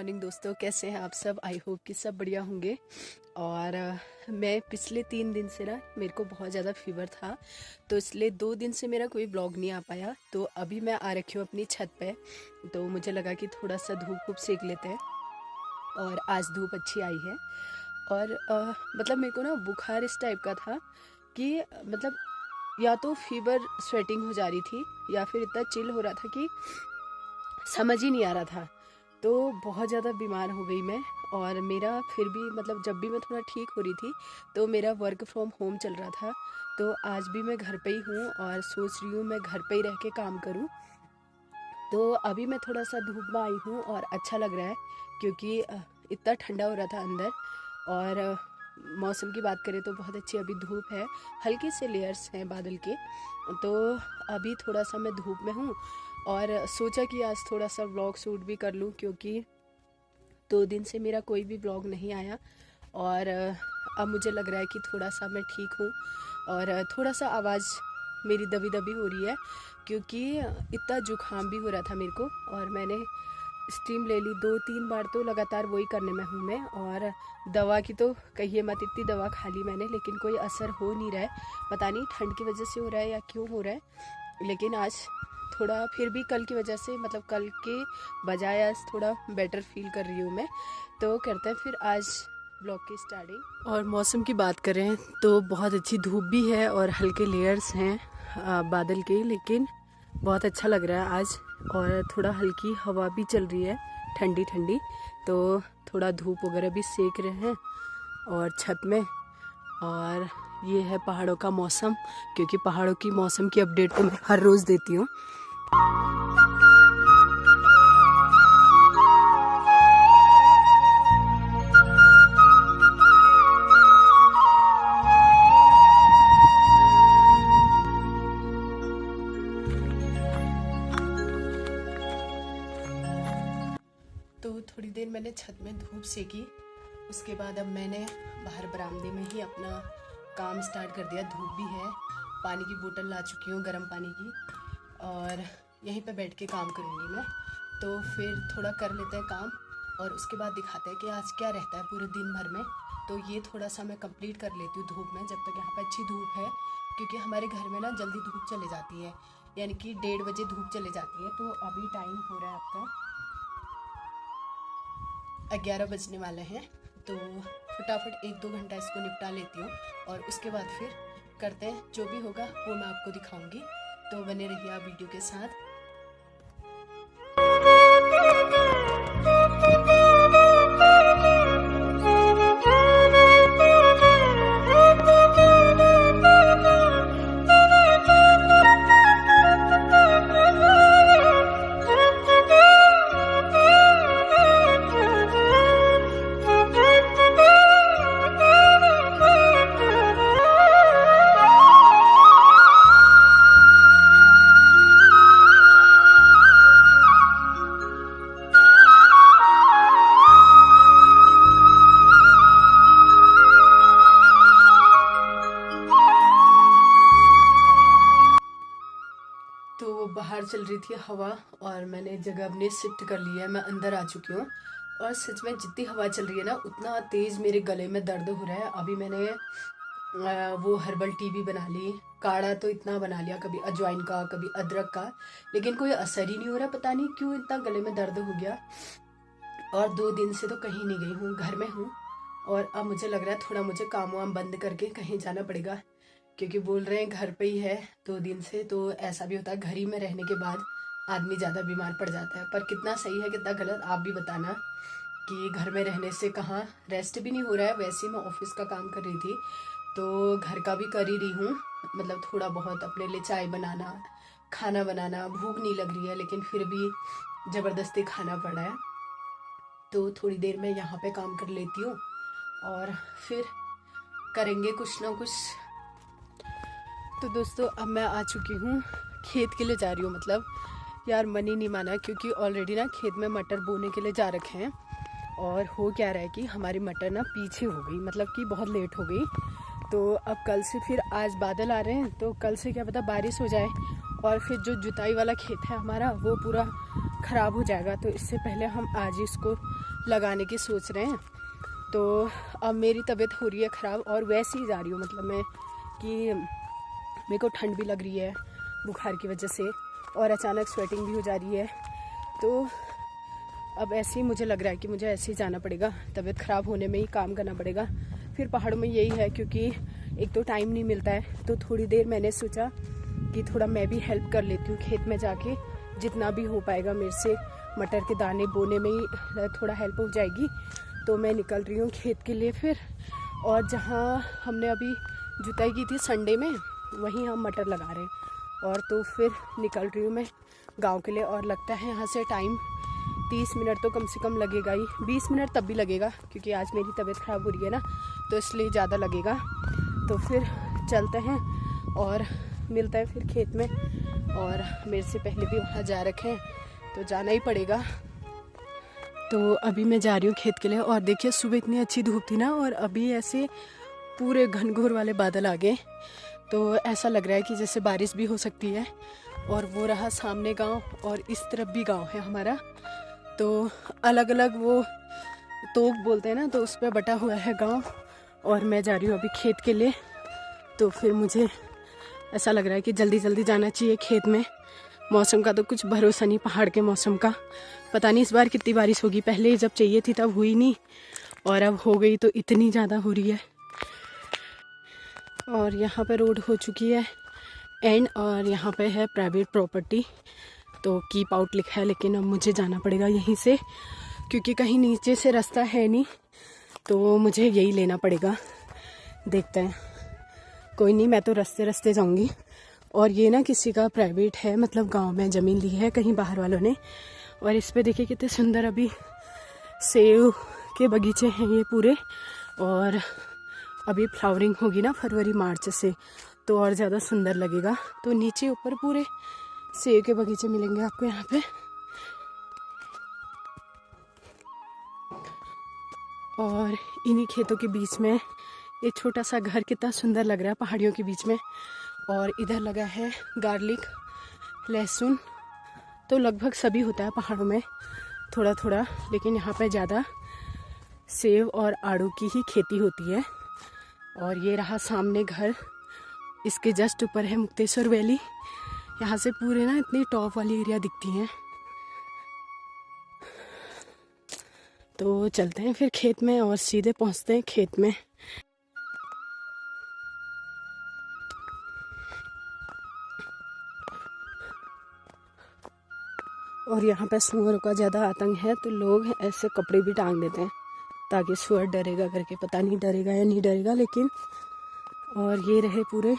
Morning दोस्तों, कैसे हैं आप सब। आई होप कि सब बढ़िया होंगे। और मैं पिछले 3 दिन से ना मेरे को बहुत ज़्यादा फीवर था, तो इसलिए 2 दिन से मेरा कोई ब्लॉग नहीं आ पाया। तो अभी मैं आ रखी हूँ अपनी छत पे, तो मुझे लगा कि थोड़ा सा धूप सेक लेते हैं। और आज धूप अच्छी आई है। और मतलब मेरे को ना बुखार इस टाइप का था कि मतलब या तो फीवर स्वेटिंग हो जा रही थी या फिर इतना चिल हो रहा था कि समझ ही नहीं आ रहा था। तो बहुत ज़्यादा बीमार हो गई मैं। और मेरा फिर भी मतलब जब भी मैं थोड़ा ठीक हो रही थी तो मेरा वर्क फ्रॉम होम चल रहा था। तो आज भी मैं घर पे ही हूँ और सोच रही हूँ मैं घर पे ही रह के काम करूँ। तो अभी मैं थोड़ा सा धूप में आई हूँ और अच्छा लग रहा है, क्योंकि इतना ठंडा हो रहा था अंदर। और मौसम की बात करें तो बहुत अच्छी अभी धूप है, हल्के से लेयर्स हैं बादल के। तो अभी थोड़ा सा मैं धूप में हूँ और सोचा कि आज थोड़ा सा व्लॉग शूट भी कर लूँ, क्योंकि 2 दिन से मेरा कोई भी व्लॉग नहीं आया। और अब मुझे लग रहा है कि थोड़ा सा मैं ठीक हूँ और थोड़ा सा आवाज़ मेरी दबी दबी हो रही है, क्योंकि इतना जुकाम भी हो रहा था मेरे को। और मैंने स्टीम ले ली 2-3 बार, तो लगातार वही करने में हूँ मैं। और दवा की तो कहिए मत, इतनी दवा खा ली मैंने लेकिन कोई असर हो नहीं रहा है। पता नहीं ठंड की वजह से हो रहा है या क्यों हो रहा है, लेकिन आज थोड़ा फिर भी कल की वजह से मतलब कल के बजाय आज थोड़ा बेटर फील कर रही हूँ मैं। तो करते हैं फिर आज ब्लॉग की स्टार्टिंग। और मौसम की बात करें तो बहुत अच्छी धूप भी है और हल्के लेयर्स हैं बादल के, लेकिन बहुत अच्छा लग रहा है आज। और थोड़ा हल्की हवा भी चल रही है, ठंडी ठंडी। तो थोड़ा धूप वगैरह भी सेक रहे हैं और छत में। और ये है पहाड़ों का मौसम, क्योंकि पहाड़ों की मौसम की अपडेट तो मैं हर रोज़ देती हूँ। तो थोड़ी देर मैंने छत में धूप सेकी, उसके बाद अब मैंने बाहर बरामदे में ही अपना काम स्टार्ट कर दिया। धूप भी है, पानी की बोतल ला चुकी हूँ गर्म पानी की, और यहीं पे बैठ के काम करूँगी मैं। तो फिर थोड़ा कर लेते हैं काम और उसके बाद दिखाते हैं कि आज क्या रहता है पूरे दिन भर में। तो ये थोड़ा सा मैं कंप्लीट कर लेती हूँ धूप में, जब तक यहाँ पे अच्छी धूप है, क्योंकि हमारे घर में ना जल्दी धूप चले जाती है, यानी कि 1:30 बजे धूप चले जाती है। तो अभी टाइम हो रहा है आपका 11 बजने वाले हैं। तो फटाफट 1-2 घंटा इसको निपटा लेती हूँ और उसके बाद फिर करते हैं, जो भी होगा वो मैं आपको दिखाऊंगी। तो बने रहिए आप वीडियो के साथ। तो बाहर चल रही थी हवा और मैंने जगह अपनी शिफ्ट कर ली है, मैं अंदर आ चुकी हूँ। और सच में जितनी हवा चल रही है ना उतना तेज़ मेरे गले में दर्द हो रहा है। अभी मैंने वो हर्बल टी भी बना ली, काढ़ा तो इतना बना लिया, कभी अजवाइन का कभी अदरक का, लेकिन कोई असर ही नहीं हो रहा। पता नहीं क्यों इतना गले में दर्द हो गया। और 2 दिन से तो कहीं नहीं गई हूँ, घर में हूँ। और अब मुझे लग रहा है थोड़ा मुझे काम वाम बंद करके कहीं जाना पड़ेगा, क्योंकि बोल रहे हैं घर पे ही है 2 दिन से। तो ऐसा भी होता है, घर ही में रहने के बाद आदमी ज़्यादा बीमार पड़ जाता है। पर कितना सही है कितना गलत आप भी बताना, कि घर में रहने से कहाँ रेस्ट भी नहीं हो रहा है। वैसे मैं ऑफिस का काम कर रही थी तो घर का भी कर ही रही हूँ, मतलब थोड़ा बहुत अपने लिए चाय बनाना, खाना बनाना। भूख नहीं लग रही है लेकिन फिर भी ज़बरदस्ती खाना पड़ा है। तो थोड़ी देर में यहाँ पे काम कर लेती हूँ और फिर करेंगे कुछ ना कुछ। तो दोस्तों अब मैं आ चुकी हूँ, खेत के लिए जा रही हूँ। मतलब यार मन ही नहीं माना, क्योंकि ऑलरेडी ना खेत में मटर बोने के लिए जा रखे हैं। और हो क्या रहा है कि हमारी मटर ना पीछे हो गई, मतलब कि बहुत लेट हो गई। तो अब कल से फिर आज बादल आ रहे हैं, तो कल से क्या पता बारिश हो जाए और फिर जो जुताई वाला खेत है हमारा वो पूरा ख़राब हो जाएगा, तो इससे पहले हम आज ही इसको लगाने की सोच रहे हैं। तो अब मेरी तबीयत हो रही है ख़राब और वैसे ही जा रही हूँ, मतलब मैं कि मेरे को ठंड भी लग रही है बुखार की वजह से और अचानक स्वेटिंग भी हो जा रही है। तो अब ऐसे ही मुझे लग रहा है कि मुझे ऐसे ही जाना पड़ेगा, तबीयत ख़राब होने में ही काम करना पड़ेगा। फिर पहाड़ों में यही है, क्योंकि एक तो टाइम नहीं मिलता है, तो थोड़ी देर मैंने सोचा कि थोड़ा मैं भी हेल्प कर लेती हूँ खेत में जाके, जितना भी हो पाएगा मेरे से। मटर के दाने बोने में ही थोड़ा हेल्प हो जाएगी। तो मैं निकल रही हूँ खेत के लिए फिर, और जहाँ हमने अभी जुताई की थी संडे में, वहीं हम मटर लगा रहे हैं। और तो फिर निकल रही हूँ मैं गांव के लिए, और लगता है यहाँ से टाइम 30 मिनट तो कम से कम लगेगा ही, 20 मिनट तब भी लगेगा, क्योंकि आज मेरी तबीयत ख़राब हो रही है ना, तो इसलिए ज़्यादा लगेगा। तो फिर चलते हैं और मिलते हैं फिर खेत में। और मेरे से पहले भी वहाँ जा रखे हैं, तो जाना ही पड़ेगा। तो अभी मैं जा रही हूँ खेत के लिए, और देखिए सुबह इतनी अच्छी धूप थी ना, और अभी ऐसे पूरे घनघोर वाले बादल आ गए, तो ऐसा लग रहा है कि जैसे बारिश भी हो सकती है। और वो रहा सामने गांव, और इस तरफ भी गांव है हमारा, तो अलग अलग वो तोक बोलते हैं ना, तो उस पर बटा हुआ है गांव। और मैं जा रही हूँ अभी खेत के लिए। तो फिर मुझे ऐसा लग रहा है कि जल्दी जल्दी जाना चाहिए खेत में। मौसम का तो कुछ भरोसा नहीं, पहाड़ के मौसम का पता नहीं इस बार कितनी बारिश होगी। पहले जब चाहिए थी तब हुई नहीं, और अब हो गई तो इतनी ज़्यादा हो रही है। और यहाँ पे रोड हो चुकी है एंड, और यहाँ पे है प्राइवेट प्रॉपर्टी, तो कीप आउट लिखा है। लेकिन अब मुझे जाना पड़ेगा यहीं से, क्योंकि कहीं नीचे से रास्ता है नहीं, तो मुझे यही लेना पड़ेगा। देखते हैं, कोई नहीं, मैं तो रास्ते रास्ते जाऊंगी। और ये ना किसी का प्राइवेट है, मतलब गांव में ज़मीन ली है कहीं बाहर वालों ने। और इस पे देखिए कितने सुंदर अभी सेब के बगीचे हैं ये पूरे, और अभी फ्लावरिंग होगी ना फरवरी मार्च से, तो और ज़्यादा सुंदर लगेगा। तो नीचे ऊपर पूरे सेब के बगीचे मिलेंगे आपको यहाँ पे। और इन्हीं खेतों के बीच में एक छोटा सा घर कितना सुंदर लग रहा है पहाड़ियों के बीच में। और इधर लगा है गार्लिक, लहसुन, तो लगभग सभी होता है पहाड़ों में थोड़ा थोड़ा, लेकिन यहाँ पे ज़्यादा सेब और आड़ू की ही खेती होती है। और ये रहा सामने घर, इसके जस्ट ऊपर है मुक्तेश्वर वैली। यहाँ से पूरे ना इतनी टॉप वाली एरिया दिखती हैं। तो चलते हैं फिर खेत में और सीधे पहुँचते हैं खेत में। और यहाँ पे सुअर का ज़्यादा आतंक है, तो लोग ऐसे कपड़े भी टांग देते हैं ताकि सुअर डरेगा करके। पता नहीं डरेगा या नहीं डरेगा, लेकिन। और ये रहे पूरे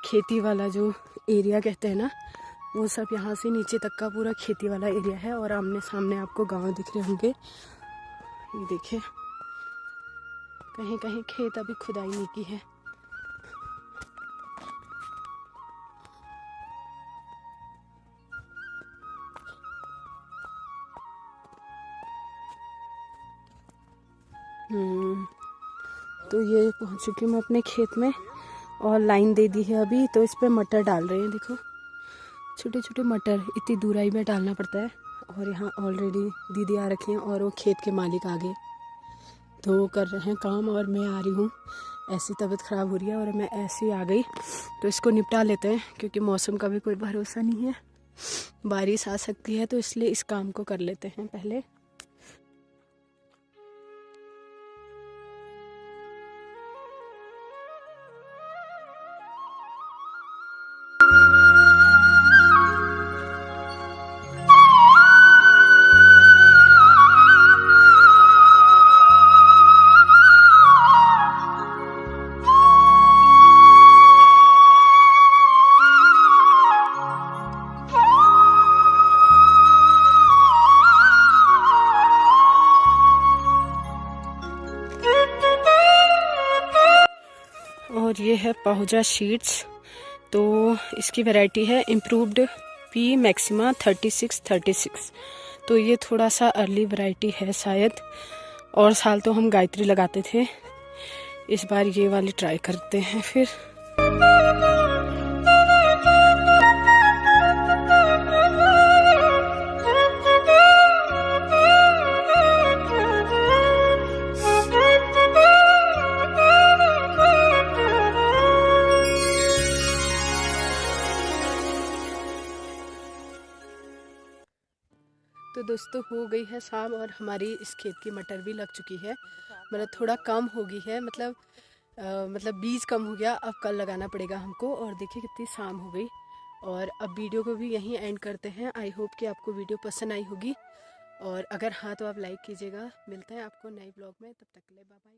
खेती वाला जो एरिया कहते हैं ना, वो सब यहाँ से नीचे तक का पूरा खेती वाला एरिया है। और आमने सामने आपको गांव दिख रहे होंगे, ये देखिए कहीं कहीं खेत अभी खुदाई नहीं की है। तो ये पहुंच चुकी हूँ मैं अपने खेत में, और लाइन दे दी है अभी। तो इस पे मटर डाल रहे हैं, देखो छोटे छोटे मटर, इतनी दूराई में डालना पड़ता है। और यहाँ ऑलरेडी दीदी आ रखी हैं, और वो खेत के मालिक आगे तो वो कर रहे हैं काम, और मैं आ रही हूँ। ऐसी तबीयत ख़राब हो रही है और मैं ऐसे ही आ गई, तो इसको निपटा लेते हैं, क्योंकि मौसम का भी कोई भरोसा नहीं है, बारिश आ सकती है, तो इसलिए इस काम को कर लेते हैं पहले। और ये है पाहुजा शीट्स, तो इसकी वैरायटी है इम्प्रूव्ड पी मैक्सिमा 3636। तो ये थोड़ा सा अर्ली वैरायटी है शायद, और साल तो हम गायत्री लगाते थे, इस बार ये वाली ट्राई करते हैं फिर। तो दोस्तों हो गई है शाम और हमारी इस खेत की मटर भी लग चुकी है। मतलब थोड़ा कम हो गई है, मतलब बीज कम हो गया। अब कल लगाना पड़ेगा हमको। और देखिए कितनी शाम हो गई। और अब वीडियो को भी यहीं एंड करते हैं। आई होप कि आपको वीडियो पसंद आई होगी, और अगर हाँ तो आप लाइक कीजिएगा। मिलते हैं आपको नए ब्लॉग में, तब तक के लिए बाय बाय।